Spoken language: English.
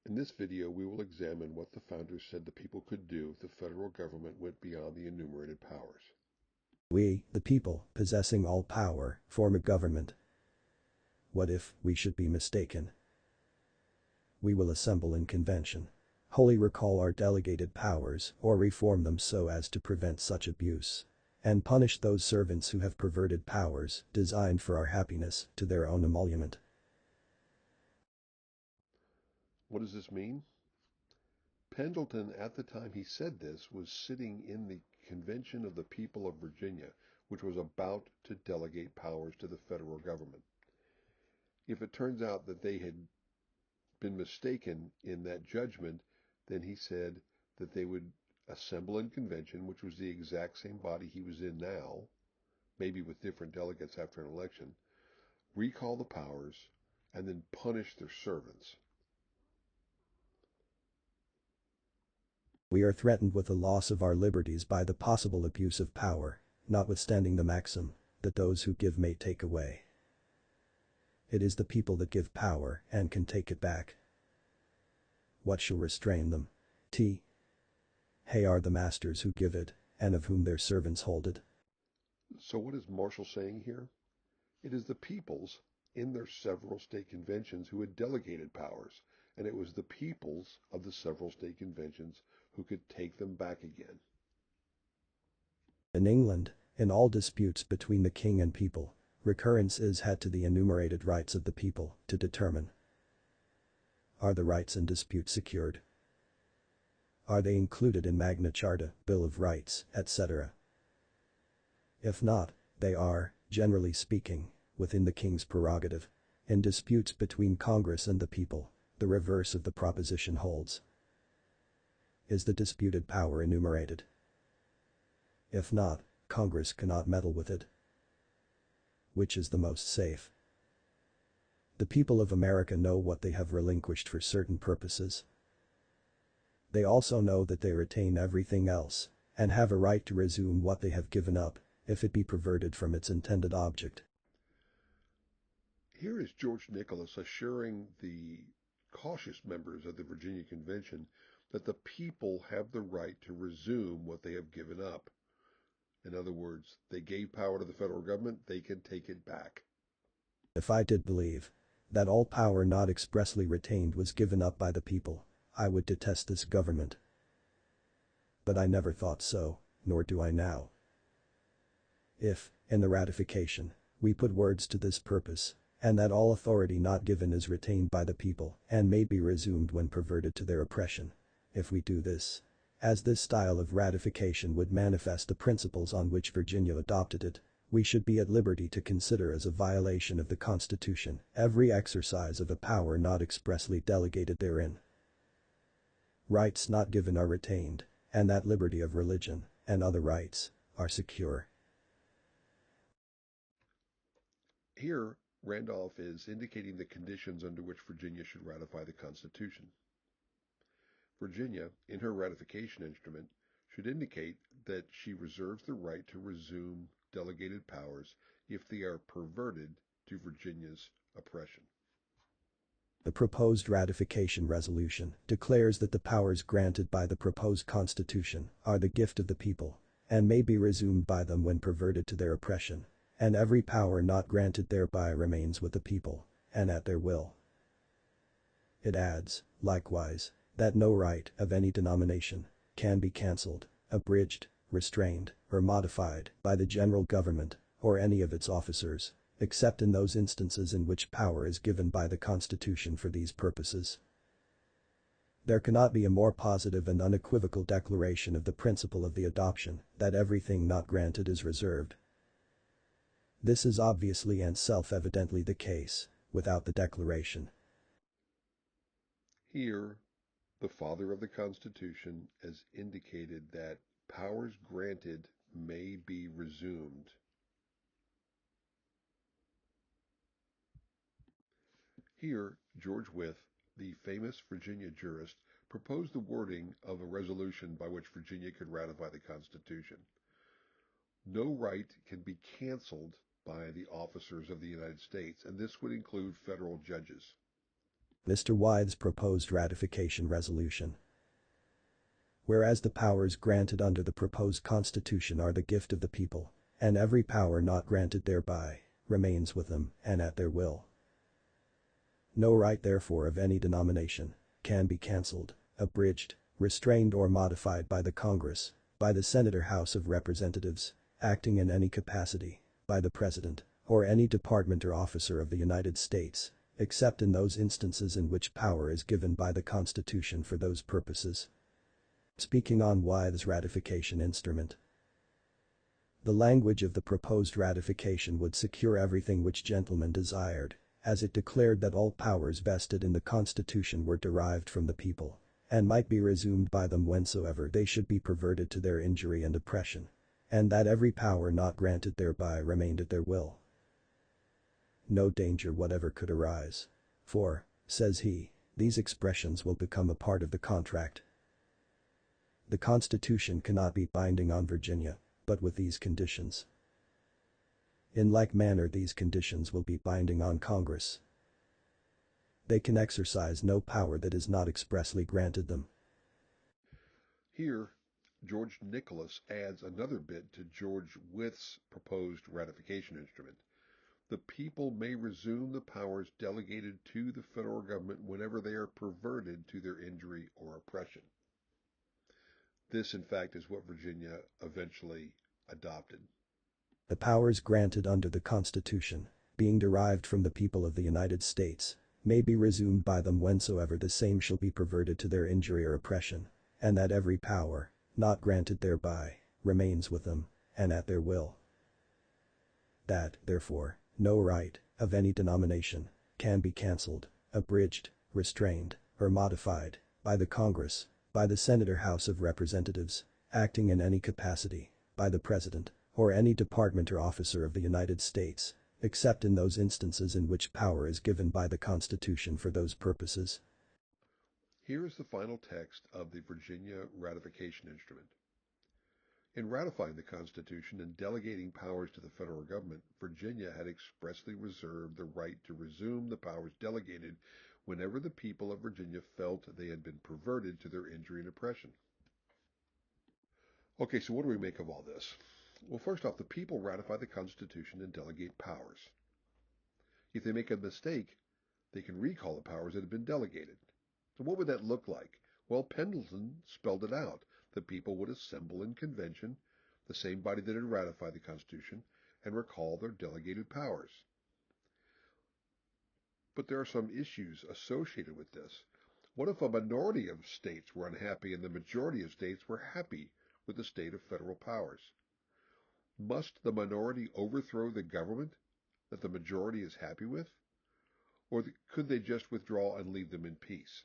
In this video, we will examine what the founders said the people could do if the federal government went beyond the enumerated powers. We, the people, possessing all power, form a government. What if we should be mistaken? We will assemble in convention. Wholly recall our delegated powers or reform them so as to prevent such abuse. And punish those servants who have perverted powers designed for our happiness to their own emolument. What does this mean? Pendleton, at the time he said this, was sitting in the Convention of the People of Virginia, which was about to delegate powers to the federal government. If it turns out that they had been mistaken in that judgment, then he said that they would assemble in convention, which was the exact same body he was in now, maybe with different delegates after an election, recall the powers, and then punish their servants. We are threatened with the loss of our liberties by the possible abuse of power, notwithstanding the maxim that those who give may take away. It is the people that give power and can take it back. What shall restrain them? Hey are the masters who give it, and of whom their servants hold it. So what is Marshall saying here? It is the peoples in their several state conventions who had delegated powers, and it was the peoples of the several state conventions who could take them back again. In England, in all disputes between the king and people, recurrence is had to the enumerated rights of the people to determine. Are the rights in dispute secured? Are they included in Magna Charta, Bill of Rights, etc.? If not, they are, generally speaking, within the king's prerogative. In disputes between Congress and the people, the reverse of the proposition holds. Is the disputed power enumerated? If not, Congress cannot meddle with it. Which is the most safe? The people of America know what they have relinquished for certain purposes. They also know that they retain everything else, and have a right to resume what they have given up, if it be perverted from its intended object. Here is George Nicholas assuring the cautious members of the Virginia Convention that the people have the right to resume what they have given up. In other words, they gave power to the federal government, they can take it back. If I did believe that all power not expressly retained was given up by the people, I would detest this government. But I never thought so, nor do I now. If, in the ratification, we put words to this purpose, and that all authority not given is retained by the people and may be resumed when perverted to their oppression, if we do this, as this style of ratification would manifest the principles on which Virginia adopted it, we should be at liberty to consider as a violation of the Constitution every exercise of a power not expressly delegated therein. Rights not given are retained, and that liberty of religion and other rights are secure. Here, Randolph is indicating the conditions under which Virginia should ratify the Constitution. Virginia, in her ratification instrument, should indicate that she reserves the right to resume delegated powers if they are perverted to Virginia's oppression. The proposed ratification resolution declares that the powers granted by the proposed Constitution are the gift of the people and may be resumed by them when perverted to their oppression, and every power not granted thereby remains with the people and at their will. It adds, likewise, that no right of any denomination can be cancelled, abridged, restrained, or modified by the general government or any of its officers, except in those instances in which power is given by the Constitution for these purposes. There cannot be a more positive and unequivocal declaration of the principle of the adoption that everything not granted is reserved. This is obviously and self-evidently the case without the declaration. Here, the father of the Constitution has indicated that powers granted may be resumed. Here, George Wythe, the famous Virginia jurist, proposed the wording of a resolution by which Virginia could ratify the Constitution. No right can be canceled by the officers of the United States, and this would include federal judges. Mr. Wythe's proposed ratification resolution. Whereas the powers granted under the proposed Constitution are the gift of the people, and every power not granted thereby remains with them and at their will. No right therefore of any denomination can be cancelled, abridged, restrained or modified by the Congress, by the Senate or House of Representatives, acting in any capacity, by the President, or any department or officer of the United States, except in those instances in which power is given by the Constitution for those purposes. Speaking on Wythe's ratification instrument. The language of the proposed ratification would secure everything which gentlemen desired, as it declared that all powers vested in the Constitution were derived from the people, and might be resumed by them whensoever they should be perverted to their injury and oppression, and that every power not granted thereby remained at their will. No danger whatever could arise. For, says he, these expressions will become a part of the contract. The Constitution cannot be binding on Virginia, but with these conditions. In like manner these conditions will be binding on Congress. They can exercise no power that is not expressly granted them. Here, George Nicholas adds another bit to George Wythe's proposed ratification instrument. The people may resume the powers delegated to the federal government whenever they are perverted to their injury or oppression. This, in fact, is what Virginia eventually adopted. The powers granted under the Constitution, being derived from the people of the United States, may be resumed by them whensoever the same shall be perverted to their injury or oppression, and that every power, not granted thereby, remains with them, and at their will. That, therefore, no right, of any denomination, can be cancelled, abridged, restrained, or modified, by the Congress, by the Senate or House of Representatives, acting in any capacity, by the President, or any department or officer of the United States, except in those instances in which power is given by the Constitution for those purposes. Here is the final text of the Virginia ratification instrument. In ratifying the Constitution and delegating powers to the federal government, Virginia had expressly reserved the right to resume the powers delegated whenever the people of Virginia felt they had been perverted to their injury and oppression. Okay, so what do we make of all this? Well, first off, the people ratify the Constitution and delegate powers. If they make a mistake, they can recall the powers that have been delegated. So what would that look like? Well, Pendleton spelled it out. The people would assemble in convention, the same body that had ratified the Constitution, and recall their delegated powers. But there are some issues associated with this. What if a minority of states were unhappy and the majority of states were happy with the state of federal powers? Must the minority overthrow the government that the majority is happy with? Or could they just withdraw and leave them in peace?